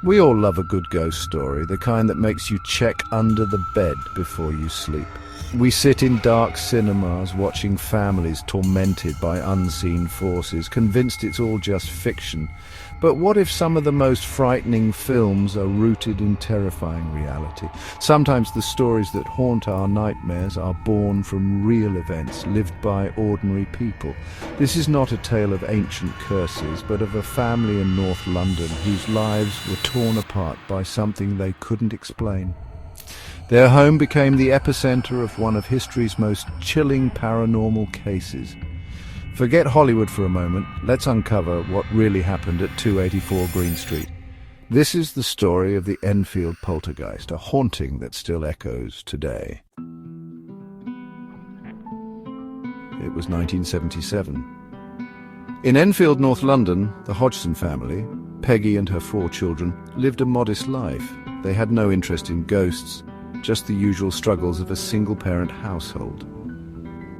We all love a good ghost story, the kind that makes you check under the bed before you sleep. We sit in dark cinemas watching families tormented by unseen forces, convinced it's all just fiction. But what if some of the most frightening films are rooted in terrifying reality? Sometimes the stories that haunt our nightmares are born from real events lived by ordinary people. This is not a tale of ancient curses, but of a family in North London whose lives were torn apart by something they couldn't explain. Their home became the epicenter of one of history's most chilling paranormal cases. Forget Hollywood for a moment. Let's uncover what really happened at 284 Green Street. This is the story of the Enfield Poltergeist, a haunting that still echoes today. It was 1977. In Enfield, North London, the Hodgson family, Peggy and her 4 children, lived a modest life. They had no interest in ghosts, just the usual struggles of a single-parent household.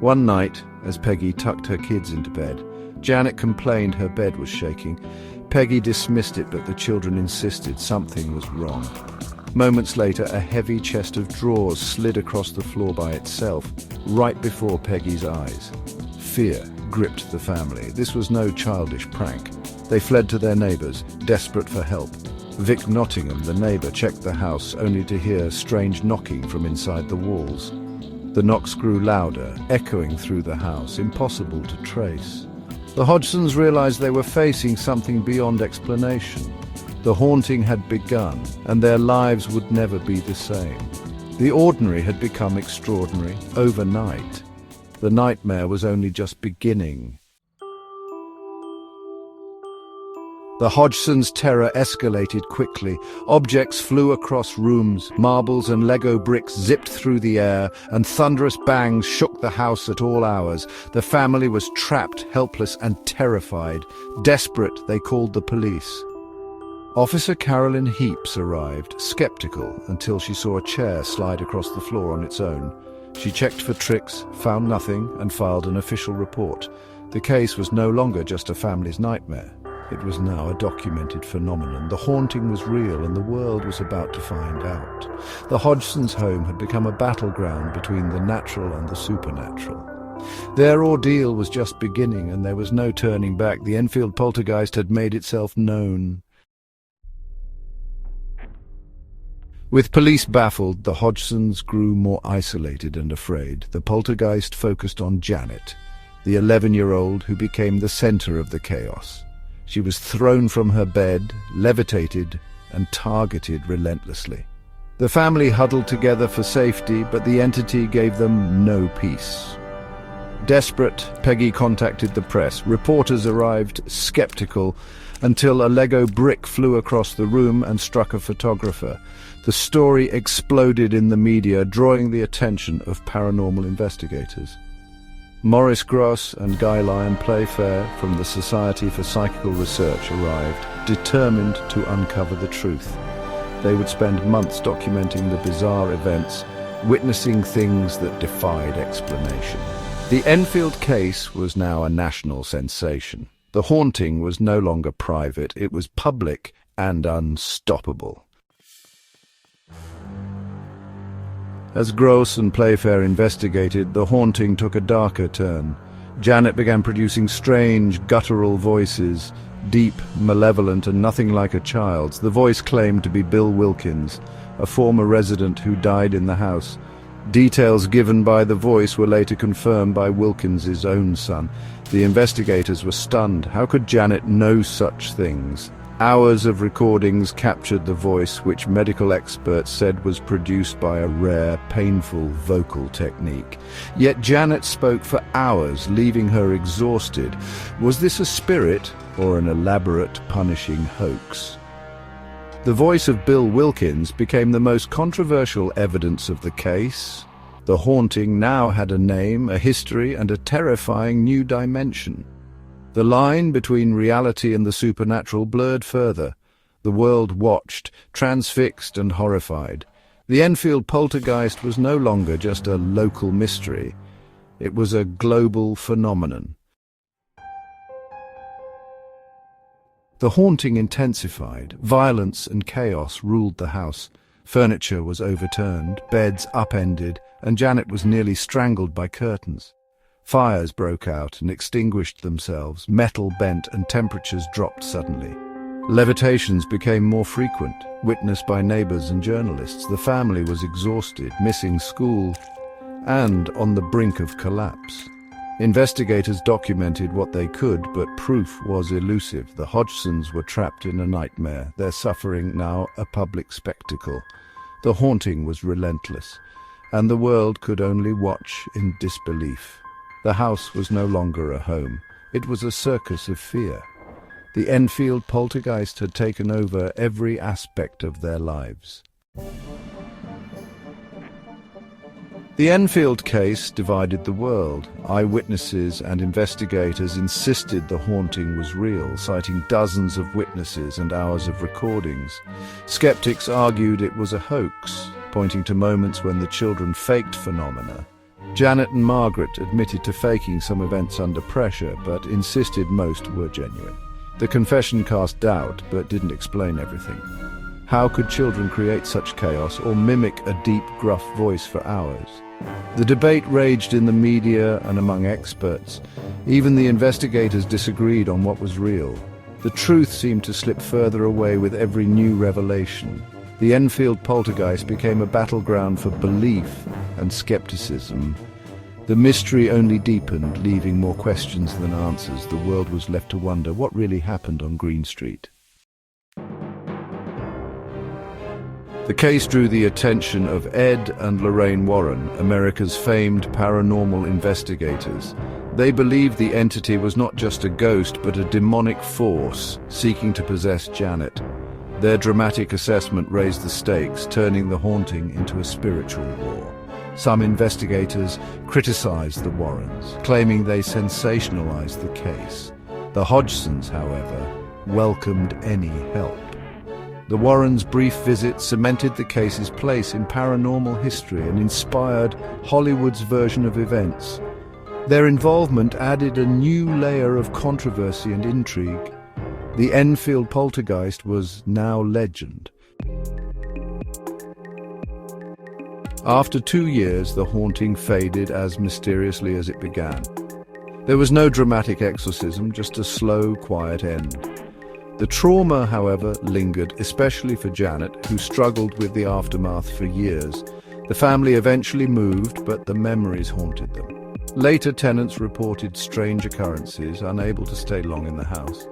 One night, as Peggy tucked her kids into bed, Janet complained her bed was shaking. Peggy dismissed it, but the children insisted something was wrong. Moments later, a heavy chest of drawers slid across the floor by itself, right before Peggy's eyes. Fear gripped the family. This was no childish prank. They fled to their neighbours, desperate for help. Vic Nottingham, the neighbour, checked the house, only to hear strange knocking from inside the walls. The knocks grew louder, echoing through the house, impossible to trace. The Hodgsons realized they were facing something beyond explanation. The haunting had begun, and their lives would never be the same. The ordinary had become extraordinary overnight. The nightmare was only just beginning. The Hodgsons' terror escalated quickly. Objects flew across rooms, marbles and Lego bricks zipped through the air, and thunderous bangs shook the house at all hours. The family was trapped, helpless and terrified. Desperate, they called the police. Officer Carolyn Heaps arrived, skeptical, until she saw a chair slide across the floor on its own. She checked for tricks, found nothing, and filed an official report. The case was no longer just a family's nightmare. It was now a documented phenomenon. The haunting was real, and the world was about to find out. The Hodgsons' home had become a battleground between the natural and the supernatural. Their ordeal was just beginning, and there was no turning back. The Enfield Poltergeist had made itself known. With police baffled, the Hodgsons grew more isolated and afraid. The poltergeist focused on Janet, the 11-year-old who became the center of the chaos. She was thrown from her bed, levitated, and targeted relentlessly. The family huddled together for safety, but the entity gave them no peace. Desperate, Peggy contacted the press. Reporters arrived, skeptical, until a Lego brick flew across the room and struck a photographer. The story exploded in the media, drawing the attention of paranormal investigators. Maurice Gross and Guy Lyon Playfair from the Society for Psychical Research arrived, determined to uncover the truth. They would spend months documenting the bizarre events, witnessing things that defied explanation. The Enfield case was now a national sensation. The haunting was no longer private, it was public and unstoppable. As Gross and Playfair investigated, the haunting took a darker turn. Janet began producing strange, guttural voices, deep, malevolent, and nothing like a child's. The voice claimed to be Bill Wilkins, a former resident who died in the house. Details given by the voice were later confirmed by Wilkins's own son. The investigators were stunned. How could Janet know such things? Hours of recordings captured the voice, which medical experts said was produced by a rare, painful vocal technique. Yet Janet spoke for hours, leaving her exhausted. Was this a spirit or an elaborate, punishing hoax? The voice of Bill Wilkins became the most controversial evidence of the case. The haunting now had a name, a history, and a terrifying new dimension. The line between reality and the supernatural blurred further. The world watched, transfixed and horrified. The Enfield Poltergeist was no longer just a local mystery. It was a global phenomenon. The haunting intensified. Violence and chaos ruled the house. Furniture was overturned, beds upended, and Janet was nearly strangled by curtains. Fires broke out and extinguished themselves, metal bent and temperatures dropped suddenly. Levitations became more frequent, witnessed by neighbors and journalists. The family was exhausted, missing school, and on the brink of collapse. Investigators documented what they could, but proof was elusive. The Hodgsons were trapped in a nightmare, their suffering now a public spectacle. The haunting was relentless, and the world could only watch in disbelief. The house was no longer a home. It was a circus of fear. The Enfield Poltergeist had taken over every aspect of their lives. The Enfield case divided the world. Eyewitnesses and investigators insisted the haunting was real, citing dozens of witnesses and hours of recordings. Skeptics argued it was a hoax, pointing to moments when the children faked phenomena. Janet and Margaret admitted to faking some events under pressure, but insisted most were genuine. The confession cast doubt, but didn't explain everything. How could children create such chaos or mimic a deep, gruff voice for hours? The debate raged in the media and among experts. Even the investigators disagreed on what was real. The truth seemed to slip further away with every new revelation. The Enfield Poltergeist became a battleground for belief and skepticism. The mystery only deepened, leaving more questions than answers. The world was left to wonder what really happened on Green Street. The case drew the attention of Ed and Lorraine Warren, America's famed paranormal investigators. They believed the entity was not just a ghost, but a demonic force seeking to possess Janet. Their dramatic assessment raised the stakes, turning the haunting into a spiritual war. Some investigators criticized the Warrens, claiming they sensationalized the case. The Hodgsons, however, welcomed any help. The Warrens' brief visit cemented the case's place in paranormal history and inspired Hollywood's version of events. Their involvement added a new layer of controversy and intrigue. The Enfield Poltergeist was now legend. After 2 years, the haunting faded as mysteriously as it began. There was no dramatic exorcism, just a slow, quiet end. The trauma, however, lingered, especially for Janet, who struggled with the aftermath for years. The family eventually moved, but the memories haunted them. Later tenants reported strange occurrences, unable to stay long in the house.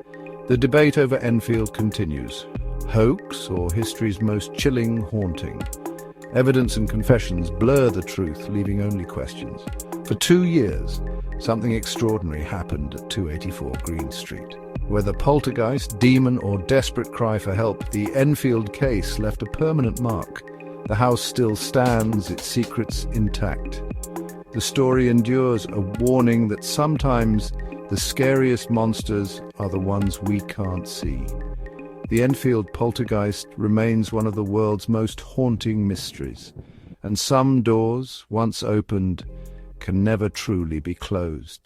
The debate over Enfield continues. Hoax or history's most chilling haunting? Evidence and confessions blur the truth, leaving only questions. For 2 years, something extraordinary happened at 284 Green Street. Whether poltergeist, demon, or desperate cry for help, the Enfield case left a permanent mark. The house still stands, its secrets intact. The story endures, a warning that sometimes the scariest monsters are the ones we can't see. The Enfield Poltergeist remains one of the world's most haunting mysteries, and some doors, once opened, can never truly be closed.